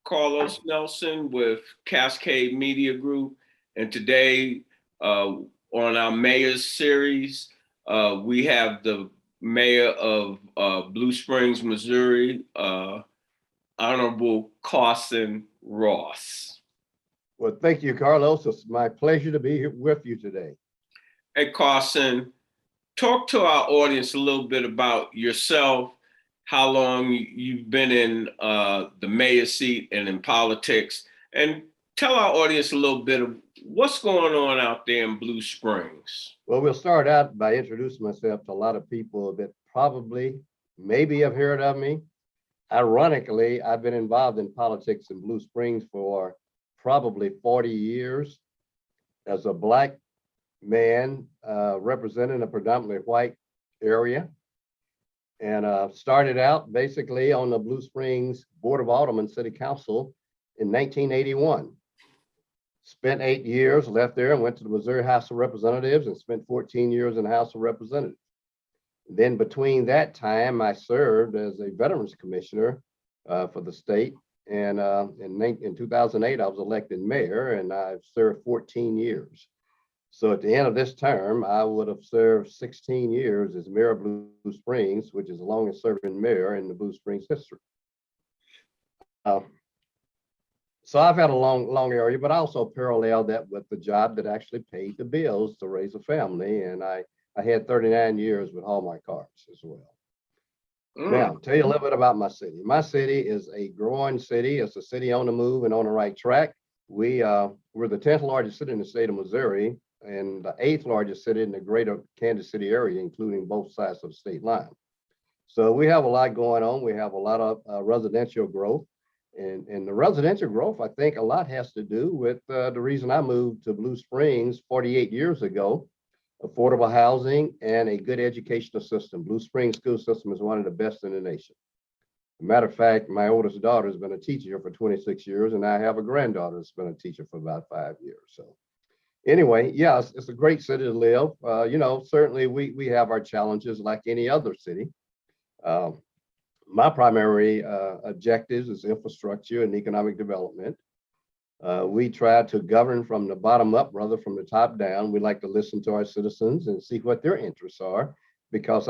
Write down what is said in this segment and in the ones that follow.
Carlos Nelson with Cascade Media Group. And today, on our Mayor's series, we have the Mayor of Blue Springs, Missouri, Honorable Carson Ross. Well, thank you, Carlos. It's my pleasure to be here with you today. Hey, Carson, talk to our audience a little bit about yourself, how long you've been in the mayor seat and in politics, and tell our audience a little bit of what's going on out there in Blue Springs. Well, we'll start out by introducing myself to a lot of people that probably, maybe have heard of me. Ironically, I've been involved in politics in Blue Springs for probably 40 years as a Black man representing a predominantly white area. And started out basically on the Blue Springs Board of Aldermen City Council in 1981. Spent 8 years, left there and went to the Missouri House of Representatives and spent 14 years in the House of Representatives. Then between that time, I served as a Veterans Commissioner for the state. And in 2008, I was elected mayor and I've served 14 years. So at the end of this term, I would have served 16 years as mayor of Blue Springs, which is the longest serving mayor in the Blue Springs history. So I've had a long area, but I also paralleled that with the job that actually paid the bills to raise a family. And I had 39 years with Hallmark cards as well. Now, tell you a little bit about my city. My city is a growing city. It's a city on the move and on the right track. We're the 10th largest city in the state of Missouri and the 8th largest city in the greater Kansas City area, including both sides of the state line. So we have a lot going on. We have a lot of residential growth. And the residential growth, I think a lot has to do with the reason I moved to Blue Springs 48 years ago. Affordable housing and a good educational system. Blue Springs school system is one of the best in the nation. As a matter of fact, my oldest daughter has been a teacher for 26 years, and I have a granddaughter that's been a teacher for about 5 years. So anyway, yeah, it's a great city to live. Certainly we have our challenges like any other city. My primary objectives is infrastructure and economic development. We try to govern from the bottom up rather from the top down. We like to listen to our citizens and see what their interests are, because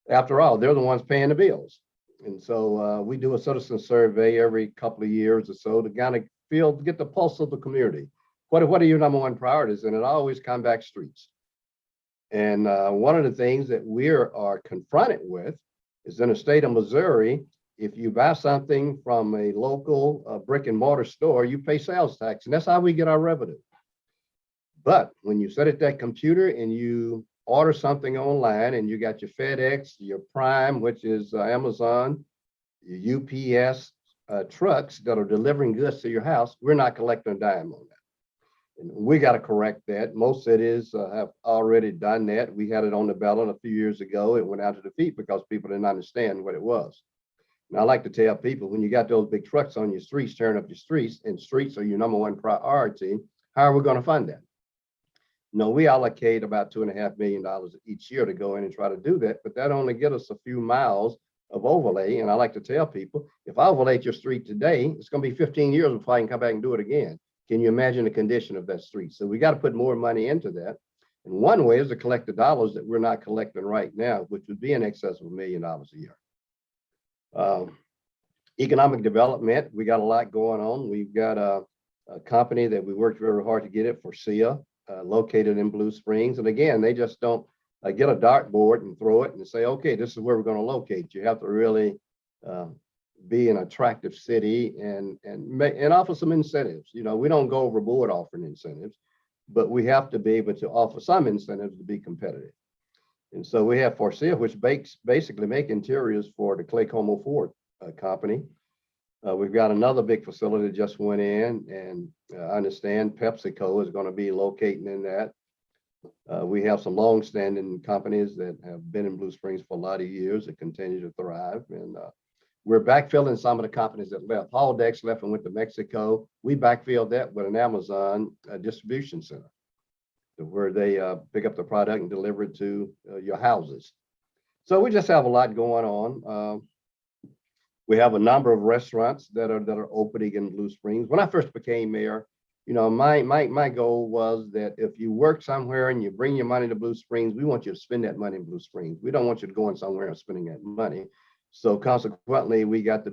after all, they're the ones paying the bills. And so we do a citizen survey every couple of years or so to kind of get the pulse of the community. What are your number one priorities? And it always comes back streets. And one of the things that we are confronted with is in the state of Missouri, if you buy something from a local brick and mortar store, you pay sales tax, and that's how we get our revenue. But when you sit at that computer and you order something online and you got your FedEx, your Prime, which is Amazon, your UPS trucks that are delivering goods to your house, we're not collecting a dime on that. And we got to correct that. Most cities have already done that. We had it on the ballot a few years ago. It went out to defeat because people didn't understand what it was. And I like to tell people, when you got those big trucks on your streets, tearing up your streets, and streets are your number one priority, how are we going to fund that? We allocate about $2.5 million each year to go in and try to do that, but that only gets us a few miles of overlay. And I like to tell people, if I overlay your street today, it's going to be 15 years before I can come back and do it again. Can you imagine the condition of that street? So we got to put more money into that. And one way is to collect the dollars that we're not collecting right now, which would be in excess of $1 million a year. Economic development, we got a lot going on. We've got a company that we worked very hard to get it for SIA, located in Blue Springs. And again, they just don't get a dartboard and throw it and say, okay, this is where we're going to locate. You have to really be an attractive city and offer some incentives. We don't go overboard offering incentives, but we have to be able to offer some incentives to be competitive. And so we have Forcia, which basically make interiors for the Clay Como Ford company. We've got another big facility that just went in, and I understand PepsiCo is going to be locating in that. We have some long-standing companies that have been in Blue Springs for a lot of years that continue to thrive. And we're backfilling some of the companies that left. Haldex left and went to Mexico. We backfilled that with an Amazon distribution center, where they pick up the product and deliver it to your houses. So we just have a lot going on. We have a number of restaurants that are opening in Blue Springs. When I first became mayor, you know, my goal was that if you work somewhere and you bring your money to Blue Springs, we want you to spend that money in Blue Springs. We don't want you to go in somewhere and spending that money. So consequently, we got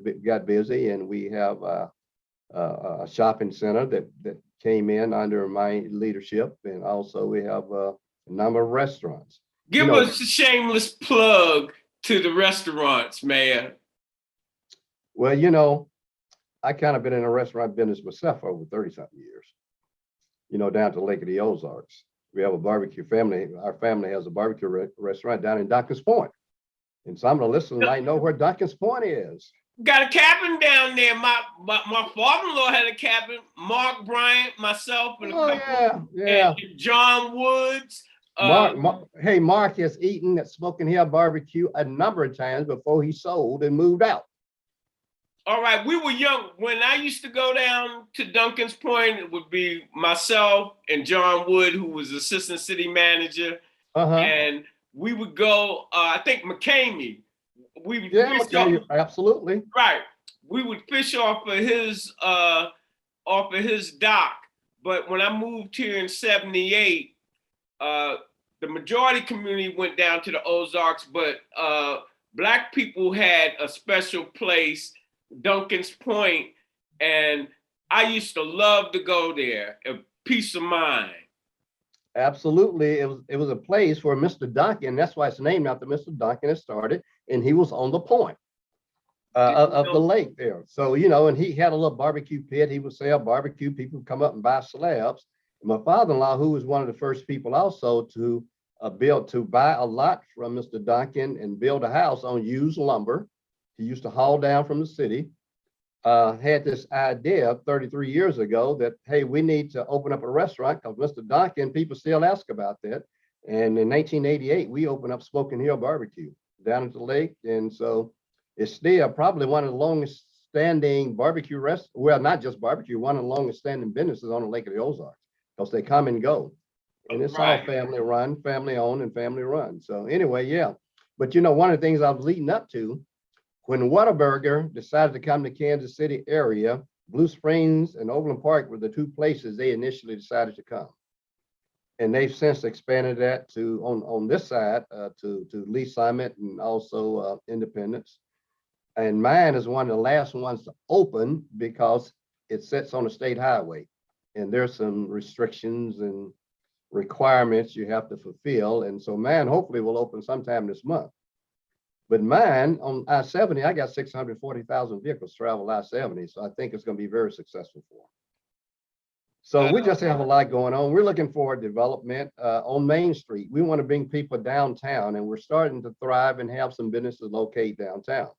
busy, and we have a shopping center that came in under my leadership, and also we have a number of restaurants. Give us a shameless plug to the restaurants, Mayor. Well, you know, I kind of been in a restaurant business myself for over 30-something years, you know, down to Lake of the Ozarks. We have a barbecue family. Our family has a barbecue restaurant down in Duncan's Point. And some of the listeners might know where Duncan's Point is. Got a cabin down there. My father-in-law had a cabin. Mark Bryant, myself, and a couple, and John Woods. Mark has eaten at Smoking Hill Barbecue a number of times before he sold and moved out. All right, we were young. When I used to go down to Duncan's Point, it would be myself and John Wood, who was assistant city manager. And we would go, I think McCamey. We would McCamey, absolutely. Right. We would fish off of his dock. But when I moved here in 78, the majority community went down to the Ozarks, but Black people had a special place, Duncan's Point, and I used to love to go there. A peace of mind. Absolutely, it was a place where Mr. Duncan. That's why it's named after Mr. Duncan. It started, and he was on the point of the lake there. So you know, and he had a little barbecue pit. He would sell barbecue. People would come up and buy slabs. And my father-in-law, who was one of the first people also to buy a lot from Mr. Duncan and build a house on used lumber. He used to haul down from the city, had this idea 33 years ago that, hey, we need to open up a restaurant because Mr. Duncan, people still ask about that. And in 1988, we opened up Smoking Hill Barbecue down at the lake. And so it's still probably one of the longest standing barbecue restaurants. Well, not just barbecue, one of the longest standing businesses on the Lake of the Ozarks because they come and go. And it's all family run, family owned, and family run. So anyway, yeah. But you know, one of the things I was leading up to, when Whataburger decided to come to Kansas City area, Blue Springs and Overland Park were the two places they initially decided to come. And they've since expanded that to on this side to Lee Summit and also Independence. And mine is one of the last ones to open because it sits on a state highway. And there's some restrictions and requirements you have to fulfill. And so mine hopefully will open sometime this month. But mine on I-70, I got 640,000 vehicles travel I-70. So I think it's going to be very successful for them. So we just have a lot going on. We're looking for development on Main Street. We want to bring people downtown, and we're starting to thrive and have some businesses located downtown.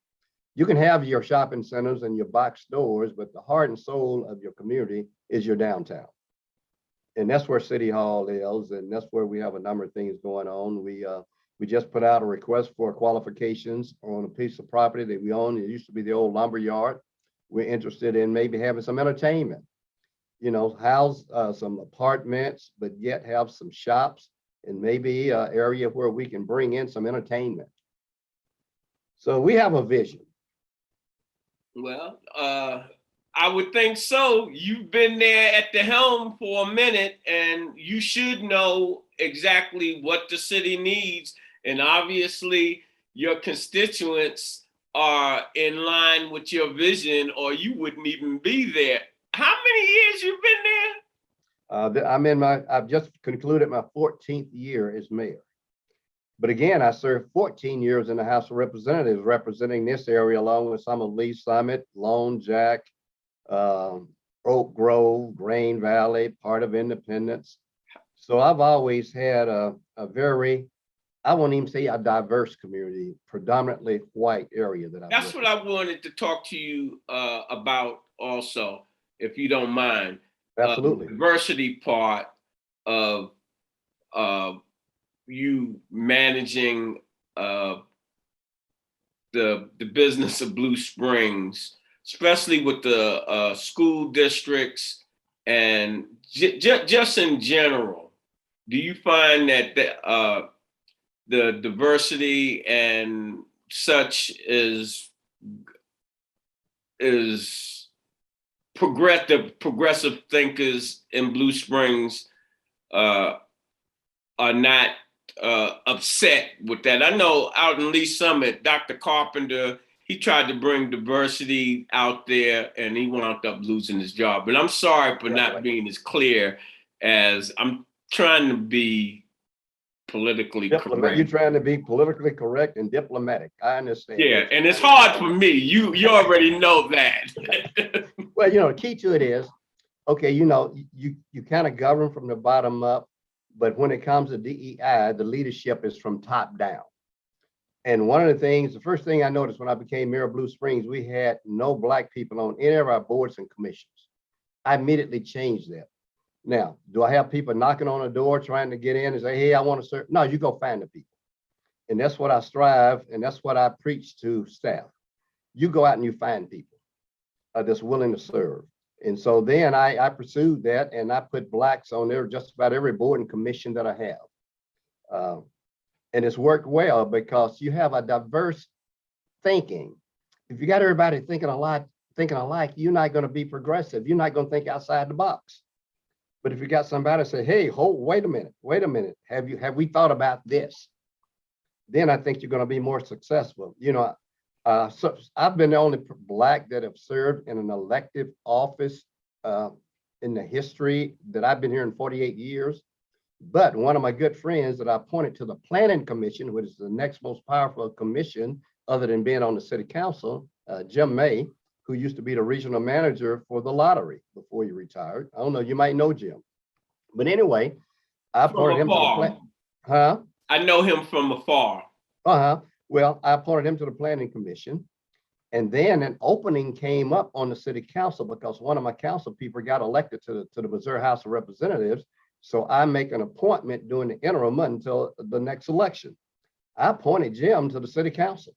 You can have your shopping centers and your box stores, but the heart and soul of your community is your downtown. And that's where City Hall is, and that's where we have a number of things going on. We just put out a request for qualifications on a piece of property that we own. It used to be the old lumber yard. We're interested in maybe having some entertainment, you know, house some apartments, but yet have some shops and maybe an area where we can bring in some entertainment. So we have a vision. Well, I would think so. You've been there at the helm for a minute, and you should know exactly what the city needs. And obviously, your constituents are in line with your vision, or you wouldn't even be there. How many years you been there? I've just concluded my 14th year as mayor. But again, I served 14 years in the House of Representatives representing this area along with some of Lee Summit, Lone Jack, Oak Grove, Grain Valley, part of Independence. So I've always had a very, I won't even say a diverse community, predominantly white area that I've That's what I wanted to talk to you about also, if you don't mind. Absolutely. Diversity part of you managing the business of Blue Springs, especially with the school districts and just in general. Do you find that the diversity and such is is progressive thinkers in Blue Springs are not upset with that. I know out in Lee Summit, Dr. Carpenter, he tried to bring diversity out there and he wound up losing his job. But I'm sorry for not being as clear as I'm trying to be politically correct. You're trying to be politically correct and diplomatic. I understand. Yeah, and it's hard for me. You already know that. Well, the key to it is, okay, you kind of govern from the bottom up, but when it comes to DEI, the leadership is from top down. And one of the first thing I noticed when I became mayor of Blue Springs, we had no Black people on any of our boards and commissions. I immediately changed that. Now, do I have people knocking on the door trying to get in and say, hey, I want to serve? No, you go find the people. And that's what I strive, and that's what I preach to staff. You go out and you find people that's willing to serve. And so then I pursued that, and I put Blacks on there just about every board and commission that I have. And it's worked well because you have a diverse thinking. If you got everybody thinking alike, you're not going to be progressive. You're not going to think outside the box. But if you got somebody say, hey, wait a minute. Have we thought about this? Then I think you're going to be more successful. So I've been the only Black that have served in an elective office in the history that I've been here in 48 years. But one of my good friends that I appointed to the Planning Commission, which is the next most powerful commission other than being on the city council, Jim May, who used to be the regional manager for the lottery before he retired. I don't know, you might know Jim. But anyway, I appointed him to the I know him from afar. Well, I appointed him to the Planning Commission. And then an opening came up on the city council because one of my council people got elected to the Missouri House of Representatives. So I make an appointment during the interim until the next election. I appointed Jim to the city council.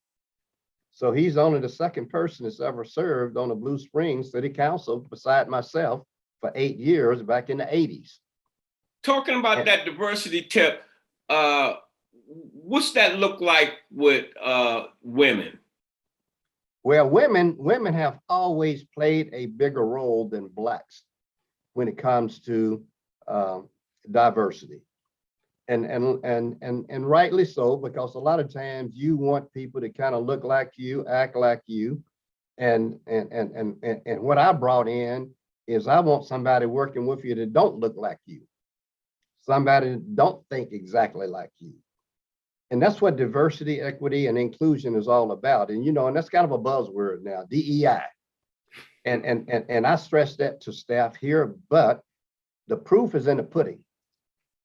So he's only the second person that's ever served on the Blue Springs City Council beside myself for 8 years back in the 80s. Talking about that diversity tip, what's that look like with women? Well, women have always played a bigger role than Blacks when it comes to diversity. And rightly so, because a lot of times you want people to kind of look like you, act like you. And what I brought in is I want somebody working with you that don't look like you. Somebody that don't think exactly like you. And that's what diversity, equity, and inclusion is all about. And and that's kind of a buzzword now, DEI. And I stress that to staff here, but the proof is in the pudding.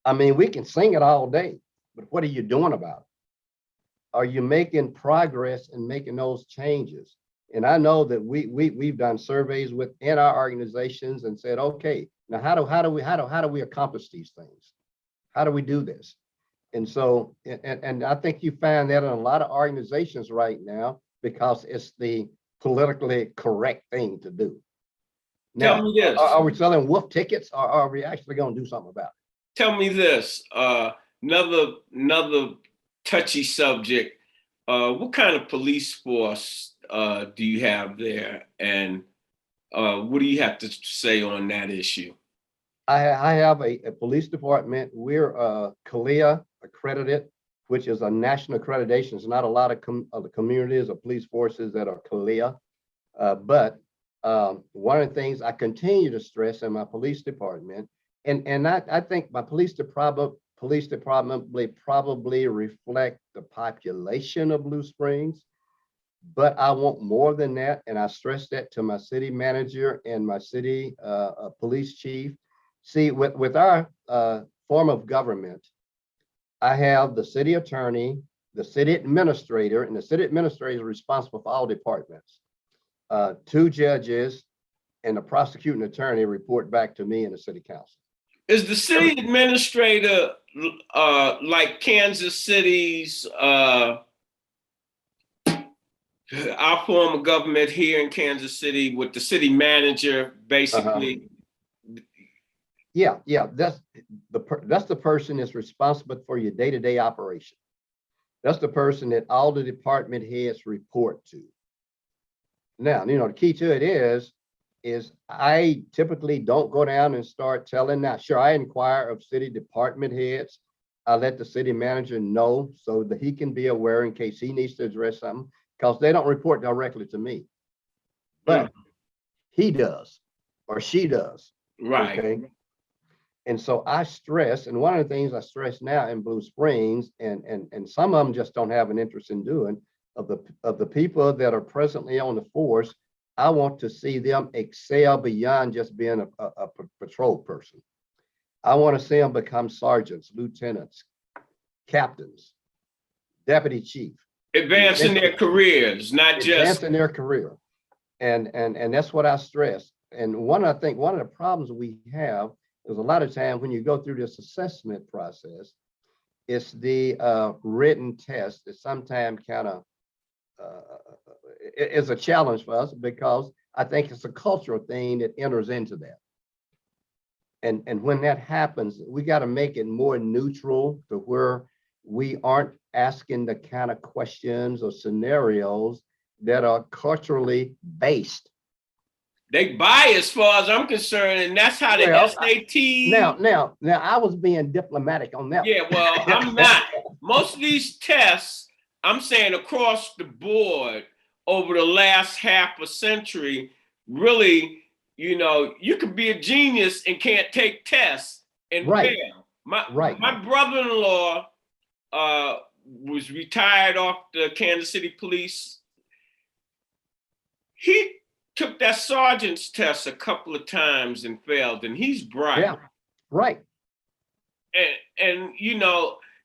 I mean, we can sing it all day, but what are you doing about it? Are you making progress and making those changes? And I know that we've done surveys within our organizations and said, okay, now how do we accomplish these things? How do we do this? And so, and I think you find that in a lot of organizations right now because it's the politically correct thing to do. Now, tell me this: are we selling wolf tickets, or are we actually going to do something about it? Tell me this, another touchy subject. What kind of police force do you have there, and what do you have to say on that issue? I have a police department. We're CALEA accredited, which is a national accreditation. There's not a lot of the communities or police forces that are CALEA, but one of the things I continue to stress in my police department, and I think my police department probably reflect the population of Blue Springs, but I want more than that. And I stress that to my city manager and my city police chief. See, with our form of government, I have the city attorney, the city administrator, and the city administrator is responsible for all departments. 2 judges and the prosecuting attorney report back to me in the city council. Is the city administrator like Kansas City's, our form of government here in Kansas City with the city manager, basically? Yeah, that's the person that's responsible for your day-to-day operation. That's the person that all the department heads report to. Now, the key to it is I typically don't go down and start telling. Now, sure, I inquire of city department heads. I let the city manager know so that he can be aware in case he needs to address something, because they don't report directly to me, but he does or she does. Right. Okay. And so I stress, and one of the things I stress now in Blue Springs, and some of them just don't have an interest in doing, of the people that are presently on the force, I want to see them excel beyond just being a patrol person. I want to see them become sergeants, lieutenants, captains, deputy chief. Advancing their careers, not just advancing their career. And that's what I stress. And one of the problems we have is a lot of times when you go through this assessment process, it's the written test that sometimes kind of is a challenge for us, because I think it's a cultural thing that enters into that. And when that happens, we got to make it more neutral to where we aren't asking the kind of questions or scenarios that are culturally based. they buy as far as I'm concerned, and that's how the SAT. Now, I was being diplomatic on that. Yeah, well, I'm not. Most of these tests, I'm saying across the board over the last half a century, really, you could be a genius and can't take tests and fail. My brother-in-law was retired off the Kansas City Police. He took that sergeant's test a couple of times and failed, and he's bright. Yeah, right. And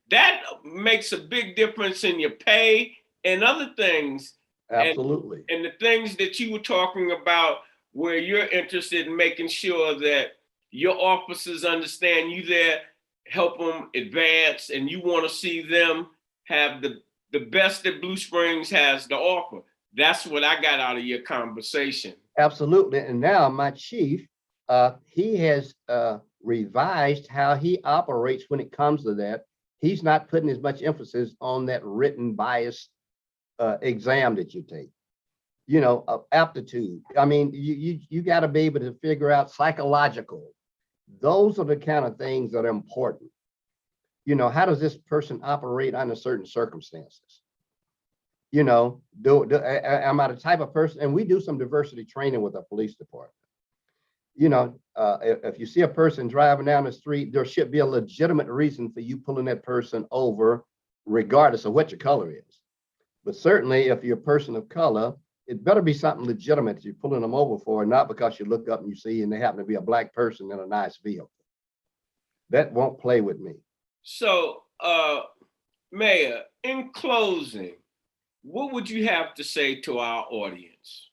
that makes a big difference in your pay and other things. Absolutely. And the things that you were talking about, where you're interested in making sure that your officers understand you there, help them advance, and you want to see them have the best that Blue Springs has to offer. That's what I got out of your conversation. Absolutely. And now my chief, he has revised how he operates when it comes to that. He's not putting as much emphasis on that written bias exam that you take, aptitude. I mean, you got to be able to figure out psychological. Those are the kind of things that are important. How does this person operate under certain circumstances? Am I the type of person? And we do some diversity training with our police department. If you see a person driving down the street, there should be a legitimate reason for you pulling that person over, regardless of what your color is. But certainly, if you're a person of color, it better be something legitimate that you're pulling them over for, not because you look up and you see and they happen to be a black person in a nice vehicle. That won't play with me. So, Mayor, in closing, what would you have to say to our audience?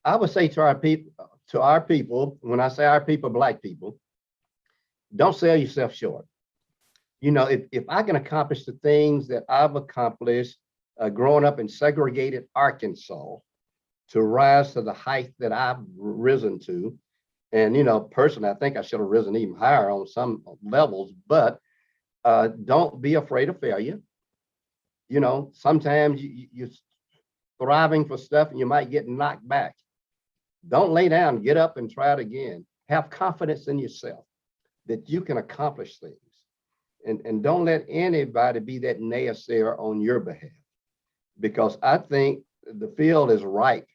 I would say to our people, when I say our people, black people, don't sell yourself short. If I can accomplish the things that I've accomplished growing up in segregated Arkansas, to rise to the height that I've risen to, and personally, I think I should have risen even higher on some levels, but don't be afraid of failure. Sometimes you're thriving for stuff and you might get knocked back. Don't lay down, get up and try it again. Have confidence in yourself that you can accomplish things. And don't let anybody be that naysayer on your behalf, because I think the field is ripe.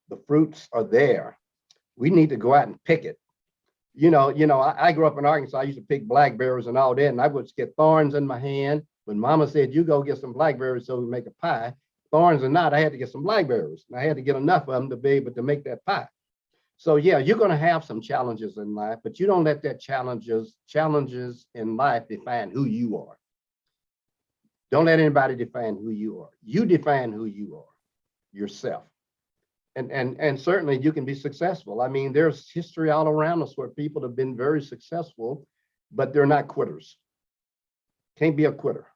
The fruits are there. We need to go out and pick it. I grew up in Arkansas. I used to pick blackberries and all that, and I would get thorns in my hand. When Mama said, "You go get some blackberries so we make a pie," thorns or not, I had to get some blackberries. And I had to get enough of them to be able to make that pie. So yeah, you're going to have some challenges in life, but you don't let that challenges in life define who you are. Don't let anybody define who you are. You define who you are, yourself. And certainly you can be successful. I mean, there's history all around us where people have been very successful, but they're not quitters. Can't be a quitter.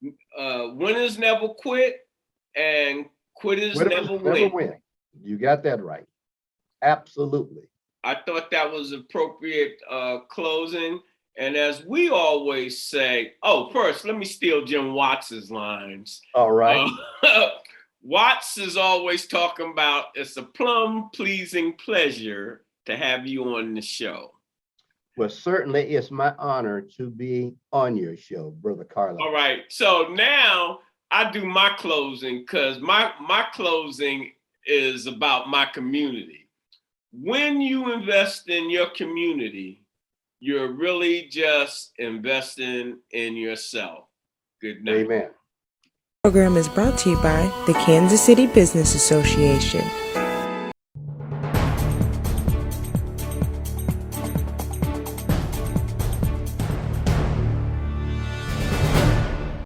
Winners never quit, and quitters never win. You got that right. Absolutely. I thought that was appropriate closing. And as we always say, first, let me steal Jim Watts's lines. All right. Watts is always talking about it's a plum pleasing pleasure to have you on the show. Well, certainly it's my honor to be on your show, Brother Carlo. All right. So now I do my closing because my closing is about my community. When you invest in your community, you're really just investing in yourself. Good night. Amen. Program is brought to you by the Kansas City Business Association.